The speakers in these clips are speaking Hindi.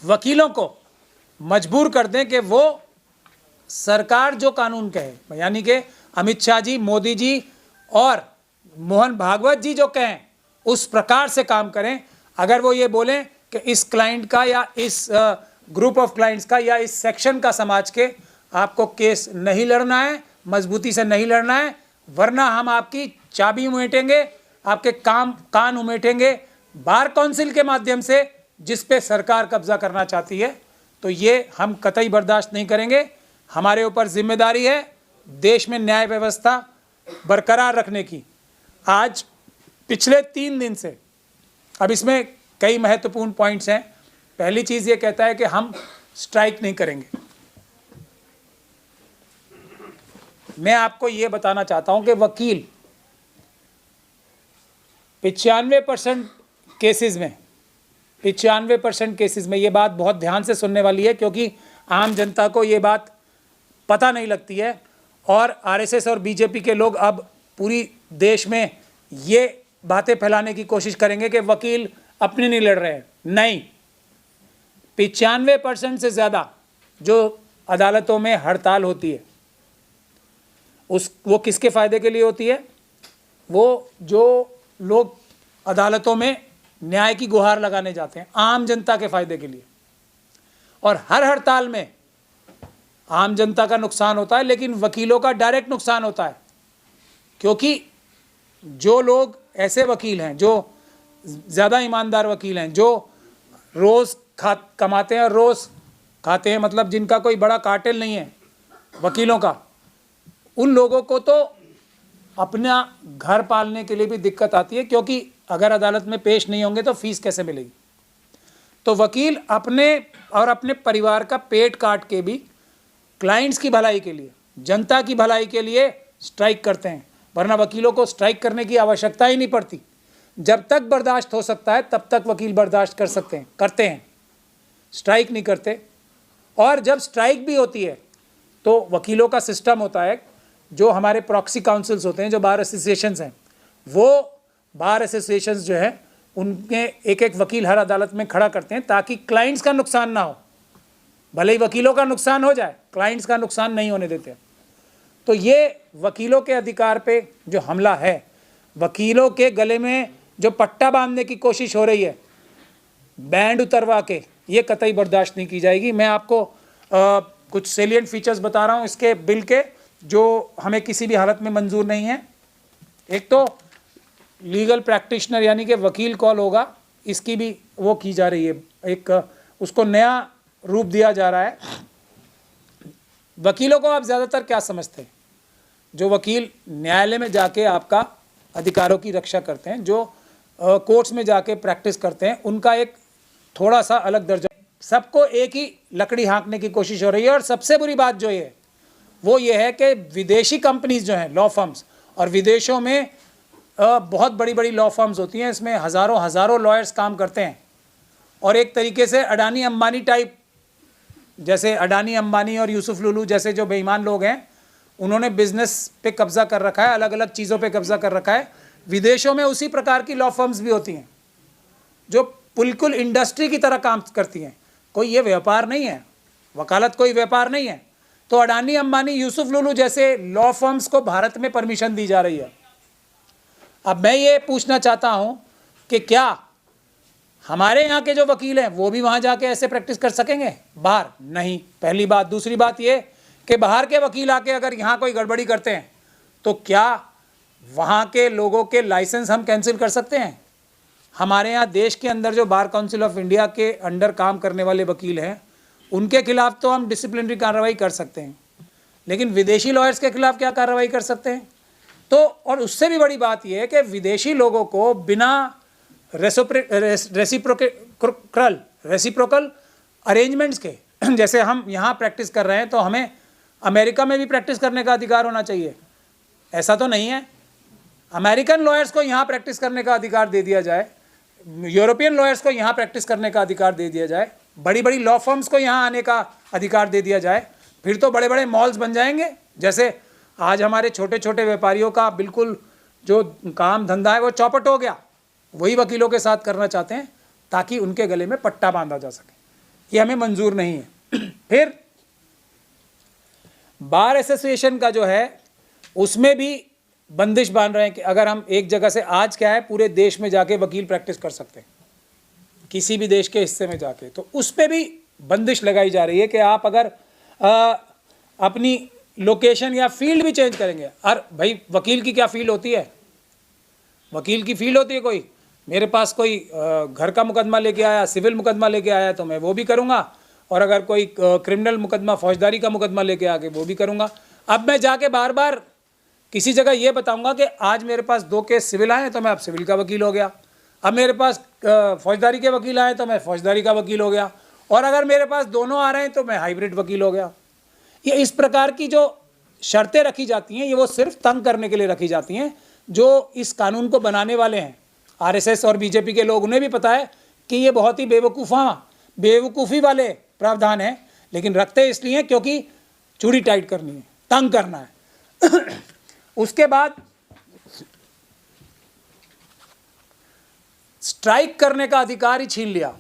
वकीलों को मजबूर कर दें कि वो सरकार जो कानून कहे, यानी कि अमित शाह जी, मोदी जी और मोहन भागवत जी जो कहें उस प्रकार से काम करें। अगर वो ये बोलें कि इस क्लाइंट का या इस ग्रुप ऑफ क्लाइंट्स का या इस सेक्शन का समाज के आपको केस नहीं लड़ना है, मजबूती से नहीं लड़ना है, वरना हम आपकी चाबी उमेटेंगे, आपके कान उमेटेंगे बार काउंसिल के माध्यम से, जिस पे सरकार कब्जा करना चाहती है, तो ये हम कतई बर्दाश्त नहीं करेंगे। हमारे ऊपर जिम्मेदारी है देश में न्याय व्यवस्था बरकरार रखने की। आज पिछले 3 दिन से, अब इसमें कई महत्वपूर्ण पॉइंट्स हैं। पहली चीज़ ये कहता है कि हम स्ट्राइक नहीं करेंगे। मैं आपको ये बताना चाहता हूं कि वकील 95% केसेस में 95% केसेस में, ये बात बहुत ध्यान से सुनने वाली है क्योंकि आम जनता को ये बात पता नहीं लगती है, और आरएसएस और बीजेपी के लोग अब पूरी देश में ये बातें फैलाने की कोशिश करेंगे कि वकील अपने नहीं लड़ रहे हैं। नहीं, 95% से ज़्यादा जो अदालतों में हड़ताल होती है वो किसके फ़ायदे के लिए होती है? वो जो लोग अदालतों में न्याय की गुहार लगाने जाते हैं, आम जनता के फ़ायदे के लिए। और हर हड़ताल में आम जनता का नुकसान होता है, लेकिन वकीलों का डायरेक्ट नुकसान होता है, क्योंकि जो लोग ऐसे वकील हैं, जो ज़्यादा ईमानदार वकील हैं, जो रोज़ कमाते हैं और रोज़ खाते हैं, मतलब जिनका कोई बड़ा कार्टेल नहीं है वकीलों का, उन लोगों को तो अपना घर पालने के लिए भी दिक्कत आती है, क्योंकि अगर अदालत में पेश नहीं होंगे तो फीस कैसे मिलेगी। तो वकील अपने और अपने परिवार का पेट काट के भी क्लाइंट्स की भलाई के लिए, जनता की भलाई के लिए स्ट्राइक करते हैं, वरना वकीलों को स्ट्राइक करने की आवश्यकता ही नहीं पड़ती। जब तक बर्दाश्त हो सकता है तब तक वकील बर्दाश्त करते हैं, स्ट्राइक नहीं करते। और जब स्ट्राइक भी होती है तो वकीलों का सिस्टम होता है, जो हमारे प्रॉक्सी काउंसिल्स होते हैं, जो बार एसोसिएशंस हैं, वो बार एसोसिएशंस जो है उनके एक एक वकील हर अदालत में खड़ा करते हैं, ताकि क्लाइंट्स का नुकसान ना हो। भले ही वकीलों का नुकसान हो जाए, क्लाइंट्स का नुकसान नहीं होने देते। तो ये वकीलों के अधिकार पे जो हमला है, वकीलों के गले में जो पट्टा बांधने की कोशिश हो रही है बैंड उतरवा के, ये कतई बर्दाश्त नहीं की जाएगी। मैं आपको कुछ सेलिएंट फीचर्स बता रहा हूँ इसके बिल के, जो हमें किसी भी हालत में मंजूर नहीं है। एक तो लीगल प्रैक्टिशनर यानी कि वकील कॉल होगा, इसकी भी वो की जा रही है, एक उसको नया रूप दिया जा रहा है। वकीलों को आप ज़्यादातर क्या समझते हैं? जो वकील न्यायालय में जाके आपका अधिकारों की रक्षा करते हैं, जो कोर्ट्स में जाके प्रैक्टिस करते हैं, उनका एक थोड़ा सा अलग दर्जा। सबको एक ही लकड़ी हाँकने की कोशिश हो रही है। और सबसे बुरी बात जो है वो ये है कि विदेशी कंपनीज जो हैं, लॉ फर्म्स, और विदेशों में बहुत बड़ी बड़ी लॉ फर्म्स होती हैं, इसमें हज़ारों लॉयर्स काम करते हैं। और एक तरीके से अडानी अंबानी टाइप, जैसे अडानी अंबानी और यूसुफ लुलू जैसे जो बेईमान लोग हैं, उन्होंने बिजनेस पे कब्जा कर रखा है, अलग अलग चीज़ों पे कब्जा कर रखा है। विदेशों में उसी प्रकार की लॉ फर्म्स भी होती हैं, जो बिल्कुल इंडस्ट्री की तरह काम करती हैं। कोई ये व्यापार नहीं है, वकालत कोई व्यापार नहीं है। तो अडानी अंबानी यूसुफ लुलू जैसे लॉ फर्म्स को भारत में परमिशन दी जा रही है। अब मैं ये पूछना चाहता हूँ कि क्या हमारे यहाँ के जो वकील हैं वो भी वहाँ जाके ऐसे प्रैक्टिस कर सकेंगे? बाहर नहीं, पहली बात। दूसरी बात ये कि बाहर के वकील आके अगर यहाँ कोई गड़बड़ी करते हैं तो क्या वहाँ के लोगों के लाइसेंस हम कैंसिल कर सकते हैं? हमारे यहाँ देश के अंदर जो बार काउंसिल ऑफ इंडिया के अंडर काम करने वाले वकील हैं, उनके खिलाफ तो हम डिसिप्लिनरी कार्रवाई कर सकते हैं, लेकिन विदेशी लॉयर्स के खिलाफ क्या कार्रवाई कर सकते हैं? तो और उससे भी बड़ी बात यह है कि विदेशी लोगों को बिना रेसिप्रोकल अरेंजमेंट्स के, जैसे हम यहाँ प्रैक्टिस कर रहे हैं तो हमें अमेरिका में भी प्रैक्टिस करने का अधिकार होना चाहिए। ऐसा तो नहीं है। अमेरिकन लॉयर्स को यहाँ प्रैक्टिस करने का अधिकार दे दिया जाए, यूरोपियन लॉयर्स को यहाँ प्रैक्टिस करने का अधिकार दे दिया जाए, बड़ी बड़ी लॉ फर्म्स को यहाँ आने का अधिकार दे दिया जाए, फिर तो बड़े बड़े मॉल्स बन जाएंगे। जैसे आज हमारे छोटे छोटे व्यापारियों का बिल्कुल जो काम धंधा है वो चौपट हो गया, वही वकीलों के साथ करना चाहते हैं ताकि उनके गले में पट्टा बांधा जा सके। ये हमें मंजूर नहीं है। फिर बार एसोसिएशन का जो है उसमें भी बंदिश बांध रहे हैं कि अगर हम एक जगह से, आज क्या है पूरे देश में जाके वकील प्रैक्टिस कर सकते हैं, किसी भी देश के हिस्से में जाके, तो उस पर भी बंदिश लगाई जा रही है कि आप अगर अपनी लोकेशन या फील्ड भी चेंज करेंगे। और भाई वकील की क्या फील्ड होती है? वकील की फील्ड होती है कोई, मेरे पास कोई घर का मुकदमा लेके आया, सिविल मुकदमा लेके आया तो मैं वो भी करूँगा, और अगर कोई क्रिमिनल मुकदमा, फौजदारी का मुकदमा लेके आके वो भी करूँगा। अब मैं जाके बार बार किसी जगह ये बताऊँगा कि आज मेरे पास 2 केस सिविल आए तो मैं अब सिविल का वकील हो गया, अब मेरे पास फौजदारी के वकील आए तो मैं फौजदारी का वकील हो गया, और अगर मेरे पास दोनों आ रहे हैं तो मैं हाइब्रिड वकील हो गया। ये इस प्रकार की जो शर्तें रखी जाती हैं, ये वो सिर्फ तंग करने के लिए रखी जाती हैं। जो इस कानून को बनाने वाले हैं, आरएसएस और बीजेपी के लोग, उन्हें भी पता है कि ये बहुत ही बेवकूफ़ी वाले प्रावधान हैं, लेकिन रखते इसलिए क्योंकि चूड़ी टाइट करनी है, तंग करना है। उसके बाद स्ट्राइक करने का अधिकार ही छीन लिया।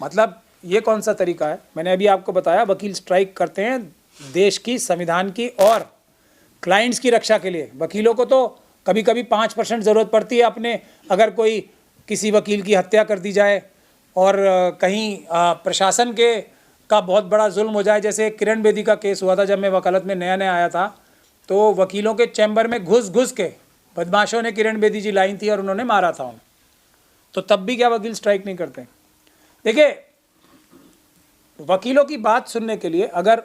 मतलब ये कौन सा तरीका है? मैंने अभी आपको बताया, वकील स्ट्राइक करते हैं देश की, संविधान की और क्लाइंट्स की रक्षा के लिए। वकीलों को तो कभी कभी 5% ज़रूरत पड़ती है अपने, अगर कोई किसी वकील की हत्या कर दी जाए और कहीं प्रशासन का बहुत बड़ा जुल्म हो जाए। जैसे किरण बेदी का केस हुआ था, जब मैं वकालत में नया नया आया था, तो वकीलों के चैम्बर में घुस घुस के बदमाशों ने किरण बेदी जी लाई थी और उन्होंने मारा था उन्हें। तो तब भी क्या वकील स्ट्राइक नहीं करते? देखिए, वकीलों की बात सुनने के लिए अगर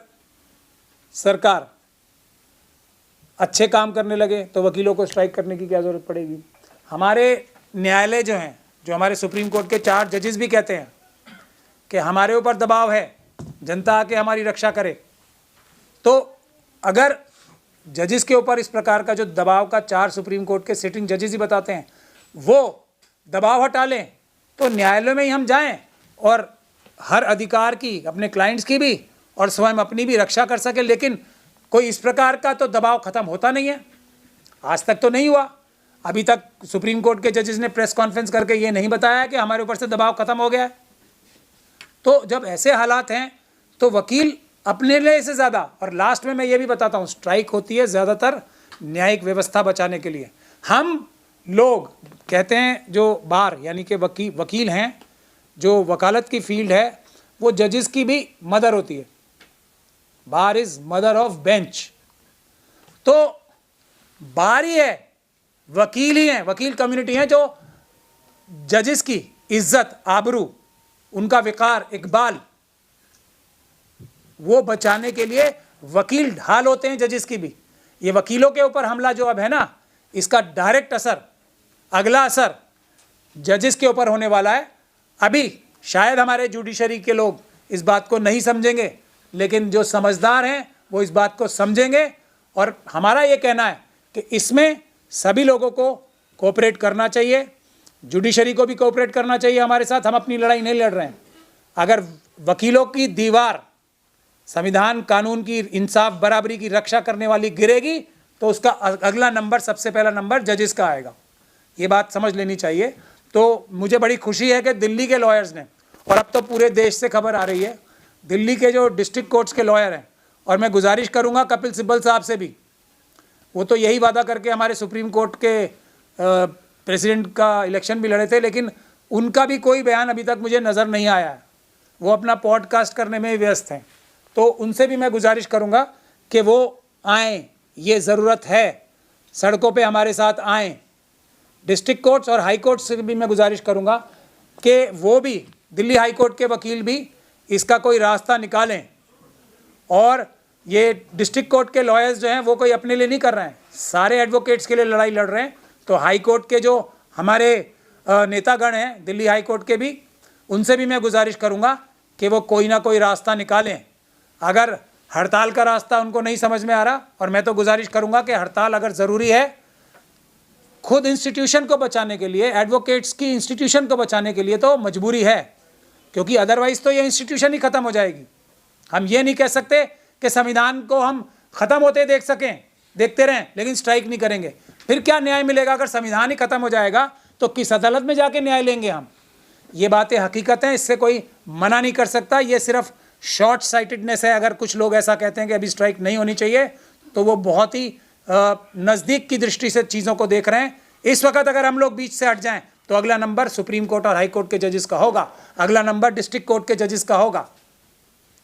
सरकार अच्छे काम करने लगे तो वकीलों को स्ट्राइक करने की क्या ज़रूरत पड़ेगी? हमारे न्यायालय जो हैं, जो हमारे सुप्रीम कोर्ट के 4 जजेस भी कहते हैं कि हमारे ऊपर दबाव है, जनता आके हमारी रक्षा करे। तो अगर जजेस के ऊपर इस प्रकार का जो दबाव का 4 सुप्रीम कोर्ट के सिटिंग जजेस ही बताते हैं, वो दबाव हटा लें तो न्यायालयों में ही हम जाएं और हर अधिकार की, अपने क्लाइंट्स की भी और स्वयं अपनी भी रक्षा कर सके। लेकिन कोई इस प्रकार का तो दबाव ख़त्म होता नहीं है, आज तक तो नहीं हुआ। अभी तक सुप्रीम कोर्ट के जजेस ने प्रेस कॉन्फ्रेंस करके ये नहीं बताया कि हमारे ऊपर से दबाव ख़त्म हो गया है। तो जब ऐसे हालात हैं तो वकील अपने लिए से ज़्यादा, और लास्ट में मैं ये भी बताता हूँ, स्ट्राइक होती है ज़्यादातर न्यायिक व्यवस्था बचाने के लिए। हम लोग कहते हैं जो बार यानी कि वकील हैं, जो वकालत की फील्ड है, वो जजेस की भी मदर होती है। बार इज़ मदर ऑफ बेंच। तो बार ही है, वकील ही हैं, वकील कम्युनिटी हैं जो जजेस की इज्जत, आबरू, उनका विकार, इकबाल, वो बचाने के लिए वकील ढाल होते हैं जजेस की भी। ये वकीलों के ऊपर हमला जो अब है ना, इसका डायरेक्ट असर, अगला असर जजेस के ऊपर होने वाला है। अभी शायद हमारे जुडिशरी के लोग इस बात को नहीं समझेंगे, लेकिन जो समझदार हैं वो इस बात को समझेंगे। और हमारा ये कहना है कि इसमें सभी लोगों को कोऑपरेट करना चाहिए, जुडिशरी को भी कोऑपरेट करना चाहिए हमारे साथ। हम अपनी लड़ाई नहीं लड़ रहे हैं। अगर वकीलों की दीवार संविधान, कानून की, इंसाफ, बराबरी की रक्षा करने वाली गिरेगी तो उसका अगला नंबर, सबसे पहला नंबर जजेस का आएगा। ये बात समझ लेनी चाहिए। तो मुझे बड़ी खुशी है कि दिल्ली के लॉयर्स ने, और अब तो पूरे देश से खबर आ रही है, दिल्ली के जो डिस्ट्रिक्ट कोर्ट्स के लॉयर हैं, और मैं गुजारिश करूंगा कपिल सिब्बल साहब से भी, वो तो यही वादा करके हमारे सुप्रीम कोर्ट के प्रेसिडेंट का इलेक्शन भी लड़े थे, लेकिन उनका भी कोई बयान अभी तक मुझे नज़र नहीं आया है। वो अपना पॉडकास्ट करने में व्यस्त हैं। तो उनसे भी मैं गुजारिश करूंगा कि वो आएँ, ये ज़रूरत है, सड़कों पे हमारे साथ आएँ। डिस्ट्रिक्ट कोर्ट्स और हाई कोर्ट से भी मैं गुजारिश करूंगा कि वो भी, दिल्ली हाई कोर्ट के वकील भी इसका कोई रास्ता निकालें। और ये डिस्ट्रिक्ट कोर्ट के लॉयर्स जो हैं वो कोई अपने लिए नहीं कर रहे हैं, सारे एडवोकेट्स के लिए लड़ाई लड़ रहे हैं। तो हाई कोर्ट के जो हमारे नेतागण हैं दिल्ली हाई कोर्ट के भी, उनसे भी मैं गुजारिश करूंगा कि वो कोई ना कोई रास्ता निकालें। अगर हड़ताल का रास्ता उनको नहीं समझ में आ रहा, और मैं तो गुजारिश करूंगा कि हड़ताल अगर ज़रूरी है खुद इंस्टीट्यूशन को बचाने के लिए, एडवोकेट्स की इंस्टीट्यूशन को बचाने के लिए, तो मजबूरी है, क्योंकि अदरवाइज़ तो ये इंस्टीट्यूशन ही ख़त्म हो जाएगी। हम ये नहीं कह सकते कि संविधान को हम ख़त्म होते देखते रहें लेकिन स्ट्राइक नहीं करेंगे। फिर क्या न्याय मिलेगा? अगर संविधान ही ख़त्म हो जाएगा तो किस अदालत में जाके न्याय लेंगे हम? ये बातें हकीकत हैं, इससे कोई मना नहीं कर सकता। ये सिर्फ शॉर्ट साइटेडनेस है। अगर कुछ लोग ऐसा कहते हैं कि अभी स्ट्राइक नहीं होनी चाहिए, तो वो बहुत ही नज़दीक की दृष्टि से चीज़ों को देख रहे हैं। इस वक्त अगर हम लोग बीच से हट जाएं तो अगला नंबर सुप्रीम कोर्ट और हाई कोर्ट के जजेस का होगा, अगला नंबर डिस्ट्रिक्ट कोर्ट के जजेस का होगा।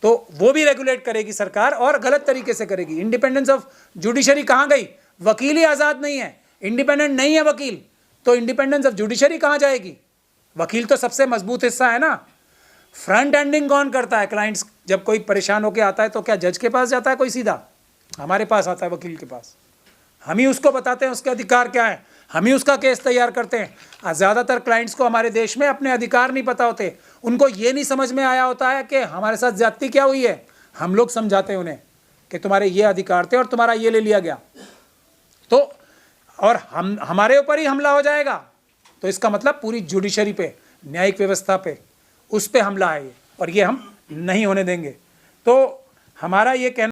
तो वो भी रेगुलेट करेगी सरकार, और गलत तरीके से करेगी। इंडिपेंडेंस ऑफ जुडिशरी कहाँ गई? वकील ही आज़ाद नहीं है, इंडिपेंडेंट नहीं है वकील, तो इंडिपेंडेंस ऑफ जुडिशरी कहाँ जाएगी? वकील तो सबसे मजबूत हिस्सा है ना। फ्रंट एंडिंग कौन करता है? क्लाइंट्स जब कोई परेशान होकर आता है तो क्या जज के पास जाता है कोई सीधा? हमारे पास आता है, वकील के पास। हम ही उसको बताते हैं उसके अधिकार क्या है, हम ही उसका केस तैयार करते हैं। ज़्यादातर क्लाइंट्स को हमारे देश में अपने अधिकार नहीं पता होते। उनको ये नहीं समझ में आया होता है कि हमारे साथ ज्यादती क्या हुई है। हम लोग समझाते हैं उन्हें कि तुम्हारे ये अधिकार थे और तुम्हारा ये ले लिया गया, तो और हमारे ऊपर ही हमला हो जाएगा। तो इसका मतलब पूरी जुडिशरी पे, न्यायिक व्यवस्था पे, उस पे हमला है ये, और ये हम नहीं होने देंगे। तो हमारा ये कहना